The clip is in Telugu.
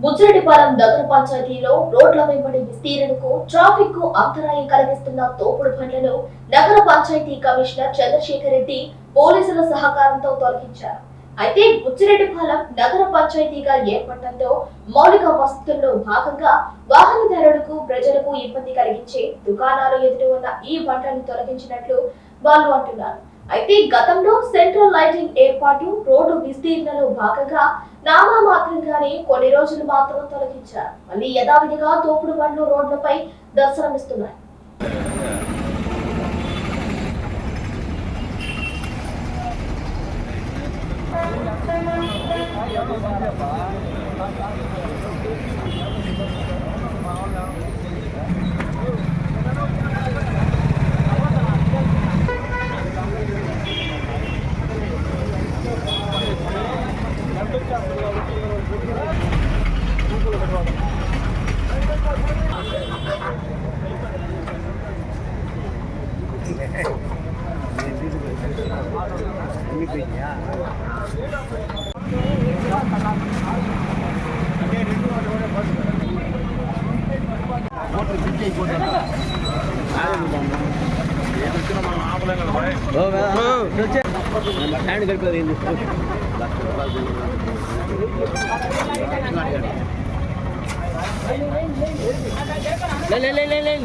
బుచ్చిరెడ్డిపాలెం నగర పంచాయతీలో రోడ్ల వెంబడి విస్తీరణకు ట్రాఫిక్ కు అంతరాయం కలిగిస్తున్న తోపుడు బండ్లను నగర పంచాయతీ కమిషనర్ చంద్రశేఖర్ రెడ్డి పోలీసుల సహకారంతో తొలగించారు. అయితే బుచ్చిరెడ్డిపాలెం నగర పంచాయతీగా ఏర్పడటంతో మౌలిక వసతుల్లో భాగంగా వాహనదారులకు ప్రజలకు ఇబ్బంది కలిగించే దుకాణాలు ఎదుట ఉన్న ఈ బండ్లను తొలగించినట్లు వాళ్ళు అంటున్నారు. అయితే గతంలో సెంట్రల్ లైటింగ్ ఏర్పాటు రోడ్డు విస్తీర్ణలో భాగంగా నామమాత్రంగానే కొన్ని రోజులు మాత్రం తొలగించారు. మళ్ళీ యథావిధిగా తోపుడు బండ్లు రోడ్లపై దర్శనమిస్తున్నాయి. ले